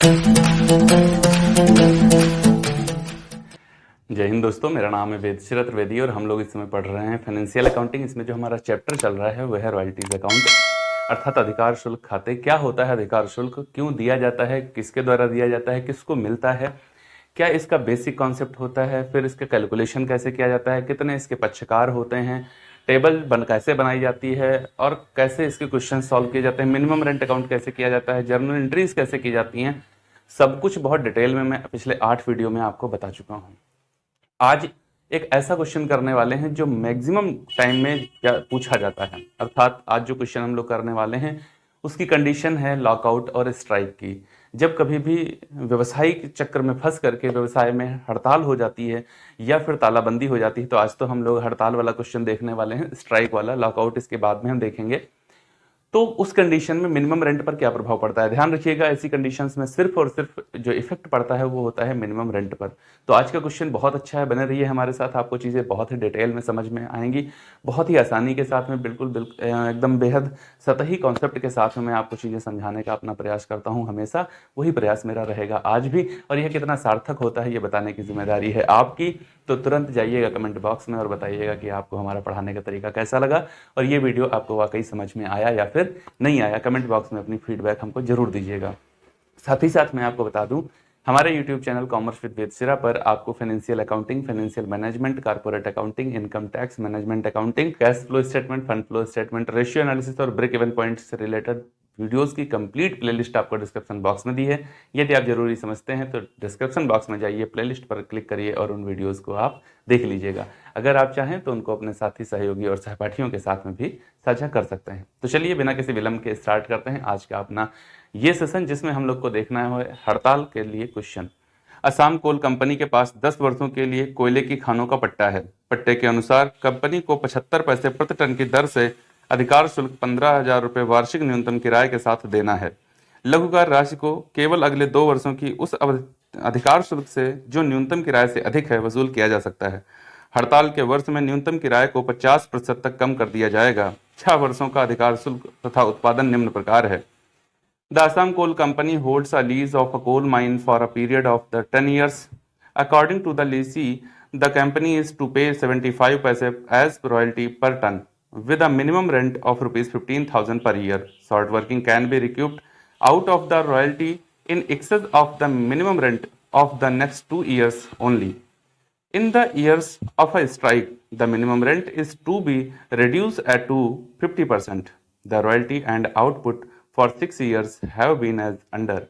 जय हिंद दोस्तों, मेरा नाम है वेदश्री त्रिवेदी और हम लोग इस समय पढ़ रहे हैं फाइनेंशियल अकाउंटिंग। इसमें जो हमारा चैप्टर चल रहा है वह है रॉयल्टीज अकाउंट, अर्थात अधिकार शुल्क खाते। क्या होता है अधिकार शुल्क, क्यों दिया जाता है, किसके द्वारा दिया जाता है, किसको मिलता है, क्या इसका बेसिक कॉन्सेप्ट होता है, फिर इसका कैलकुलेशन कैसे किया जाता है, कितने इसके पक्षकार होते हैं, टेबल कैसे बनाई जाती है और कैसे इसके क्वेश्चन सॉल्व किए जाते हैं, मिनिमम रेंट अकाउंट कैसे किया जाता है, जर्नल एंट्रीज कैसे की जाती हैं, सब कुछ बहुत डिटेल में मैं पिछले 8 वीडियो में आपको बता चुका हूँ। आज एक ऐसा क्वेश्चन करने वाले हैं जो मैक्सिमम टाइम में पूछा जाता है, अर्थात आज जो क्वेश्चन हम लोग करने वाले हैं उसकी कंडीशन है लॉकआउट और स्ट्राइक की। जब कभी भी व्यवसायिक चक्कर में फंस करके व्यवसाय में हड़ताल हो जाती है या फिर तालाबंदी हो जाती है, तो आज तो हम लोग हड़ताल वाला क्वेश्चन देखने वाले हैं, स्ट्राइक वाला, लॉकआउट इसके बाद में हम देखेंगे। तो उस कंडीशन में मिनिमम रेंट पर क्या प्रभाव पड़ता है, ध्यान रखिएगा। ऐसी कंडीशंस में सिर्फ और सिर्फ जो इफेक्ट पड़ता है वो होता है मिनिमम रेंट पर। तो आज का क्वेश्चन बहुत अच्छा है, बने रहिए हमारे साथ, आपको चीज़ें बहुत ही डिटेल में समझ में आएंगी, बहुत ही आसानी के साथ में, बिल्कुल एकदम बेहद सतही कॉन्सेप्ट के साथ में मैं आपको चीज़ें समझाने का अपना प्रयास करता हूँ। हमेशा वही प्रयास मेरा रहेगा आज भी, और यह कितना सार्थक होता है ये बताने की जिम्मेदारी है आपकी। तो तुरंत जाइएगा कमेंट बॉक्स में और बताइएगा कि आपको हमारा पढ़ाने का तरीका कैसा लगा और ये वीडियो आपको वाकई समझ में आया या फिर नहीं आया। कमेंट बॉक्स में अपनी फीडबैक हमको जरूर दीजिएगा। साथ ही साथ मैं आपको बता दूं, हमारे YouTube channel commerce with Vedashira पर आपको financial accounting, financial management, corporate accounting, income tax, management accounting, cash flow statement, fund flow statement, ratio analysis और ब्रेक इवन पॉइंट से रिलेटेड वीडियोस की कंप्लीट प्लेलिस्ट आपको डिस्क्रिप्शन बॉक्स में दी है। यदि आप जरूरी समझते हैं तो डिस्क्रिप्शन बॉक्स में जाइए, प्लेलिस्ट पर क्लिक करिए और उन वीडियोस को आप देख लीजिएगा। अगर आप चाहें तो उनको अपने साथी, सहयोगी और सहपाठियों के साथ में भी साझा कर सकते हैं। तो चलिए बिना किसी विलंब के स्टार्ट करते हैं आज का अपना ये सेशन, जिसमें हम लोग को देखना है हड़ताल के लिए क्वेश्चन। असम कोल कंपनी के पास 10 वर्षों के लिए कोयले की खानों का पट्टा है। पट्टे के अनुसार कंपनी को 75 पैसे प्रति टन की दर से अधिकार शुल्क 15,000 रुपये वार्षिक न्यूनतम किराए के साथ देना है। लघुकार राशि को केवल अगले 2 वर्षों की उस अधिकार शुल्क से जो न्यूनतम किराए से अधिक है वसूल किया जा सकता है। हड़ताल के वर्ष में न्यूनतम किराए को 50% तक कम कर दिया जाएगा। 6 वर्षों का अधिकार शुल्क तथा उत्पादन निम्न प्रकार है। The Assam Coal Company holds a lease of a coal mine for a period of the 10 years. According to the lessee, the company is to pay 75 paise as royalty per ton, with a minimum rent of rupees 15,000 per year. Short working can be recouped out of the royalty in excess of the minimum rent of the next 2 years only. In the years of a strike, the minimum rent is to be reduced to 50%. The royalty and output for 6 years have been as under.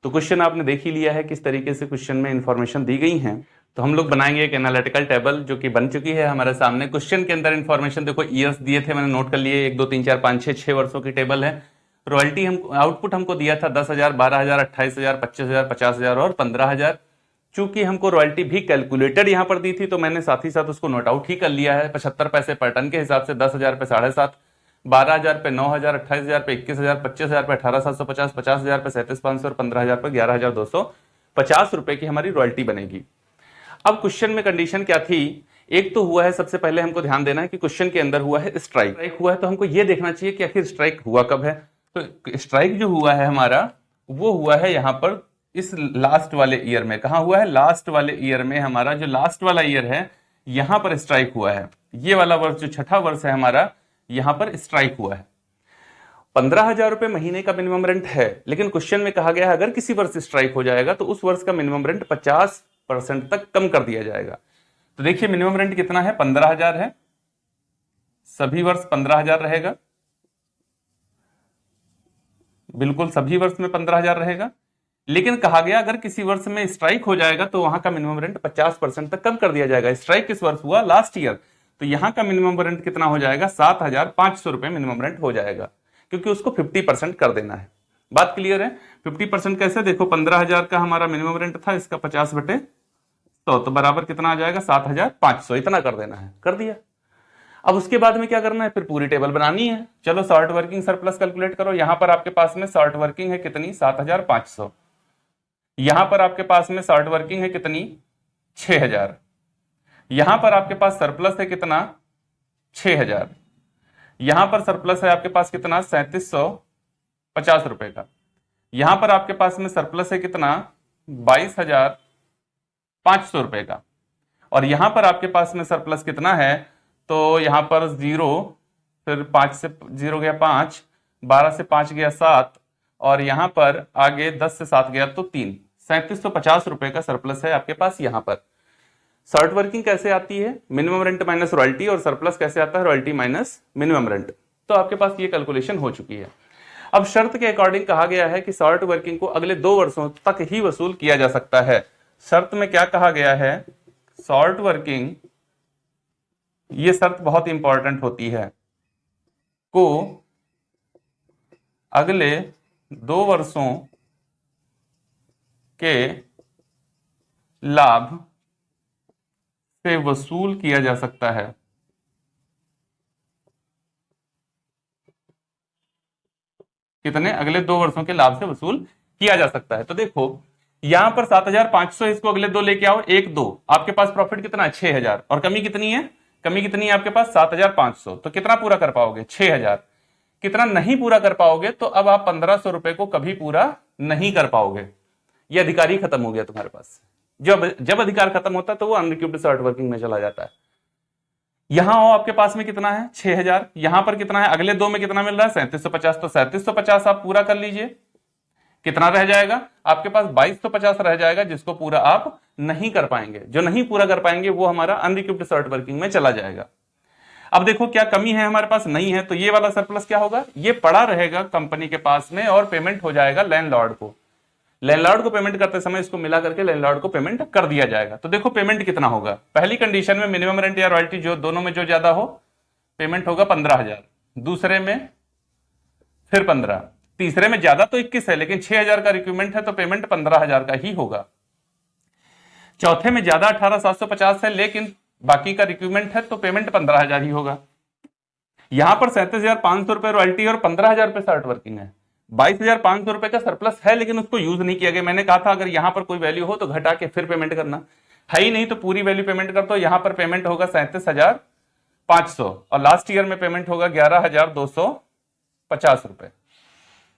तो question आपने देख ही लिया है किस तरीके से question में information दी गई है। तो हम लोग बनाएंगे एक एनालिटिकल टेबल जो कि बन चुकी है हमारे सामने। क्वेश्चन के अंदर इंफॉर्मेशन देखो, ईयर्स दिए थे, मैंने नोट कर लिए, 1 2 3 4 5 6 6 वर्षों की टेबल है। रॉयल्टी हम आउटपुट हमको दिया था 10,000, 12,000, 28,000, 25,000, 50,000 और 15,000। चूंकि हमको रॉयल्टी भी कैलकुलेटेड यहाँ पर दी थी तो मैंने साथ ही साथ उसको नोट आउट ही कर लिया है। 75 पैसे पर टन के हिसाब से 10,000 पे 7.5, 12,000 पे 9,000, 28,000 पे 21,000, 25,000 पे 18,750, 50,000 पे 37,500 और 15,000 पे 11,250 रुपए की हमारी रॉयल्टी बनेगी। अब क्वेश्चन में कंडीशन क्या थी, एक तो हुआ है, सबसे पहले हमको ध्यान देना है कि क्वेश्चन के अंदर हुआ है स्ट्राइक हुआ है, तो हमको ये देखना चाहिए कि आखिर स्ट्राइक हुआ कब है। तो स्ट्राइक जो हुआ है हमारा वो हुआ है यहाँ पर इस लास्ट वाले ईयर में। कहा हुआ है, लास्ट वाले ईयर में। हमारा जो लास्ट वाला ईयर है यहां पर स्ट्राइक हुआ है। ये वाला वर्ष जो छठा वर्ष है हमारा, यहां पर स्ट्राइक हुआ है। 15,000 रुपए महीने का मिनिमम रेंट है, लेकिन क्वेश्चन में कहा गया है अगर किसी वर्ष स्ट्राइक हो जाएगा तो उस वर्ष का मिनिमम रेंट 50% तक कम कर दिया जाएगा। तो देखिए मिनिमम रेंट कितना है, 15,000 है, सभी वर्ष 15,000 रहेगा, बिल्कुल सभी वर्ष में 15,000 रहेगा। लेकिन कहा गया अगर किसी वर्ष में स्ट्राइक हो जाएगा तो वहां का मिनिमम रेंट 50% तक कम कर दिया जाएगा। स्ट्राइक किस वर्ष हुआ, लास्ट ईयर, तो यहां का मिनिमम रेंट कितना हो जाएगा, 7,500 रुपए मिनिमम रेंट हो जाएगा, क्योंकि उसको 50% कर देना है। बात क्लियर है। 50% कैसे, देखो 15,000 का हमारा मिनिमम रेंट था, इसका 50/100 तो बराबर कितना आ जाएगा, 7,500, इतना कर देना है, कर दिया। अब उसके बाद में क्या करना है, फिर पूरी टेबल बनानी है। चलो शॉर्ट वर्किंग सरप्लस कैलकुलेट करो। यहां पर आपके पास में शॉर्ट वर्किंग है कितनी, 7,500। यहां पर आपके पास में शॉर्ट वर्किंग है कितनी, 6,000। यहां पर आपके पास सरप्लस है कितना, 6,000। यहां पर सरप्लस है आपके पास कितना, 3,750 रुपए का। यहां पर आपके पास में सरप्लस है कितना, 22,500 रुपए का, और यहां पर आपके पास में सरप्लस कितना है, तो यहां पर 0, फिर 5 से 0 गया 5, 12 से 5 गया 7, और यहां पर आगे 10 से 7 गया तो 3, 3750 रुपए का सरप्लस है आपके पास यहां पर। शॉर्ट वर्किंग कैसे आती है, मिनिमम रेंट माइनस रॉयल्टी, और सरप्लस कैसे आता है, रॉयल्टी माइनस मिनिमम रेंट। तो आपके पास ये कैलकुलेशन हो चुकी है। अब शर्त के अकॉर्डिंग कहा गया है कि शॉर्ट वर्किंग को अगले 2 वर्षों तक ही वसूल किया जा सकता है। शर्त में क्या कहा गया है, शॉर्ट वर्किंग, ये शर्त बहुत इंपॉर्टेंट होती है, को अगले 2 वर्षों के लाभ से वसूल किया जा सकता है। कितने, अगले 2 वर्षों के लाभ से वसूल किया जा सकता है। तो देखो यहां पर 7,500, इसको अगले 2 लेके आओ, 1 2, आपके पास प्रॉफिट कितना है, 6,000, और कमी कितनी है, कमी कितनी है आपके पास 7,500। तो कितना पूरा कर पाओगे, 6,000। कितना नहीं पूरा कर पाओगे, तो अब आप 1,500 रुपए को कभी पूरा नहीं कर पाओगे। ये अधिकार ही खत्म हो गया तुम्हारे पास। जब अधिकार खत्म होता है तो वो अनरिक्यूब्ड शॉर्ट वर्किंग में चला जाता है। यहां हो आपके पास में कितना है, 6,000, यहां पर कितना है, अगले 2 में कितना मिल रहा है, 3750, तो 3750 आप पूरा कर लीजिए। कितना रह जाएगा आपके पास, 2250 रह जाएगा, जिसको पूरा आप नहीं कर पाएंगे। जो नहीं पूरा कर पाएंगे वो हमारा अनरिक्यूब्ड शॉर्ट वर्किंग में चला जाएगा। अब देखो क्या कमी है हमारे पास, नहीं है, तो ये वाला सरप्लस क्या होगा, ये पड़ा रहेगा कंपनी के पास में, और पेमेंट हो जाएगा लैंडलॉर्ड को। लैंडलॉर्ड को पेमेंट करते समय इसको मिला करके लैंडलॉर्ड को पेमेंट कर दिया जाएगा। तो देखो पेमेंट कितना होगा, पहली कंडीशन में मिनिमम रेंट या रॉयल्टी जो दोनों में जो ज्यादा हो, पेमेंट होगा 15,000, दूसरे में फिर 15, तीसरे में ज्यादा तो 21 है, लेकिन 6,000 का रिक्वायरमेंट है तो पेमेंट 15,000 का ही होगा। चौथे में ज्यादा 18,750 है, लेकिन बाकी का रिक्वायरमेंट है तो पेमेंट 15,000 ही होगा। यहां पर 37,500 रुपए रॉयल्टी और 15,000 रुपए शॉर्ट वर्किंग है। 22,500 रुपए का सरप्लस है, लेकिन उसको यूज नहीं किया गया। मैंने कहा था अगर यहां पर कोई वैल्यू हो तो घटा के फिर पेमेंट करना, है ही नहीं तो पूरी वैल्यू पेमेंट कर दो। यहां पर पेमेंट होगा 37,500 और लास्ट ईयर में पेमेंट होगा 11,250 रुपए।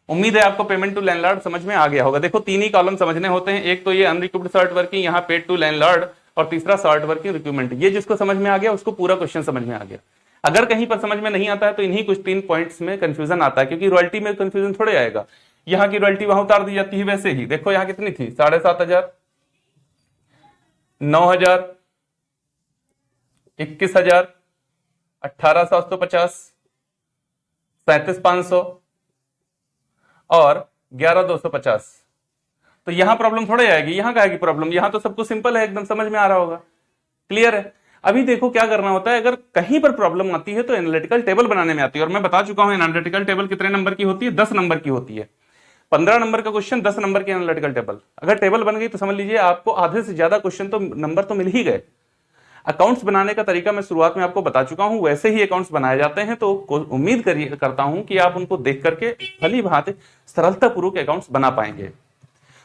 उम्मीद है आपको पेमेंट टू लैंडलॉर्ड समझ में आ गया होगा। देखो 3 ही कॉलम समझने होते हैं, एक तो ये अनरिक्यूब्ड शॉर्ट वर्किंग, यहाँ पेड टू लैंडलॉर्ड, और तीसरा शॉर्ट वर्किंग रिक्वायरमेंट। ये जिसको समझ में आ गया उसको पूरा क्वेश्चन समझ में आ गया। अगर कहीं पर समझ में नहीं आता है तो इन्हीं कुछ 3 पॉइंट्स में कंफ्यूजन आता है, क्योंकि रॉयल्टी में कंफ्यूजन थोड़े आएगा। यहाँ की रॉयल्टी वहां उतार दी जाती है वैसे ही। देखो यहाँ कितनी थी, 7,500, 9,000, 21,000, 18,750, 37,500 और 11,250। तो यहां प्रॉब्लम थोड़े आएगी, यहां का आएगी प्रॉब्लम। यहां तो सब कुछ सिंपल है, एकदम समझ में आ रहा होगा, क्लियर है। अभी देखो क्या करना होता है, अगर कहीं पर प्रॉब्लम आती है तो एनालिटिकल टेबल बनाने में आती है। और मैं बता चुका हूं एनालिटिकल टेबल कितने नंबर की होती है, 10 नंबर की होती है। 15 नंबर का क्वेश्चन, 10 नंबर की एनालिटिकल टेबल। अगर टेबल बन गई तो समझ लीजिए आपको आधे से ज्यादा क्वेश्चन तो नंबर तो मिल ही गए। अकाउंट्स बनाने का तरीका मैं शुरुआत में आपको बता चुका हूं, वैसे ही अकाउंट्स बनाए जाते हैं। तो उम्मीद करता हूं कि आप उनको देख करके भली भांति सरलतापूर्वक अकाउंट्स बना पाएंगे।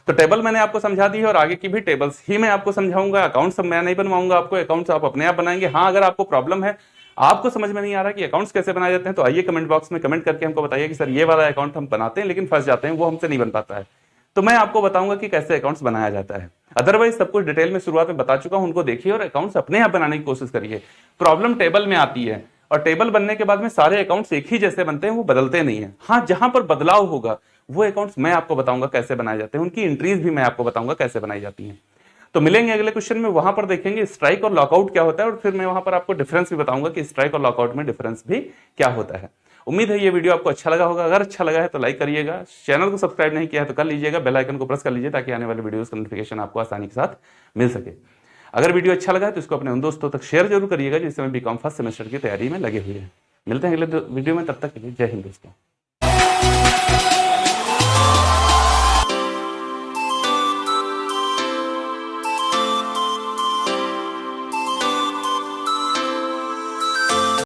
तो टेबल मैंने आपको समझा दी है, और आगे की भी टेबल्स ही मैं आपको समझाऊंगा। अकाउंट्स मैं नहीं बनवाऊंगा आपको, अकाउंट्स आप अपने आप बनाएंगे। हाँ, अगर आपको प्रॉब्लम है, आपको समझ में नहीं आ रहा कि अकाउंट्स कैसे बनाए जाते हैं, तो आइए कमेंट बॉक्स में कमेंट करके हमको बताइए कि सर ये वाला अकाउंट हम बनाते हैं लेकिन फंस जाते हैं, वो हमसे नहीं बन पाता है। तो मैं आपको बताऊंगा कि कैसे अकाउंट्स बनाया जाता है। अदरवाइज सब कुछ डिटेल में शुरुआत में बता चुका हूं, उनको देखिए और अकाउंट्स अपने आप बनाने की कोशिश करिए। प्रॉब्लम टेबल में आती है, और टेबल बनने के बाद में सारे अकाउंट्स एक ही जैसे बनते हैं, वो बदलते नहीं है। हाँ, जहां पर बदलाव होगा वो अकाउंट्स मैं आपको बताऊंगा कैसे बनाए जाते हैं, उनकी एंट्रीज भी मैं आपको बताऊंगा कैसे बनाई जाती हैं। तो मिलेंगे अगले क्वेश्चन में, वहां पर देखेंगे स्ट्राइक और लॉकआउट क्या होता है, और फिर मैं वहां पर आपको डिफरेंस भी बताऊंगा कि स्ट्राइक और लॉकआउट में डिफरेंस भी क्या होता है। उम्मीद है ये वीडियो आपको अच्छा लगा होगा। अगर अच्छा लगा है तो लाइक करिएगा, चैनल को सब्सक्राइब नहीं किया है तो कर लीजिएगा, बेल आइकन को प्रेस कर लीजिए ताकि आने वाले वीडियोस का नोटिफिकेशन आपको आसानी के साथ मिल सके। अगर वीडियो अच्छा लगा है तो इसको अपने उन दोस्तों तक शेयर जरूर करिएगा जिस समय बीकॉम फर्स्ट सेमेस्टर की तैयारी में लगे हुए हैं। मिलते हैं अगले वीडियो में, तब तक के लिए जय हिंद दोस्तों।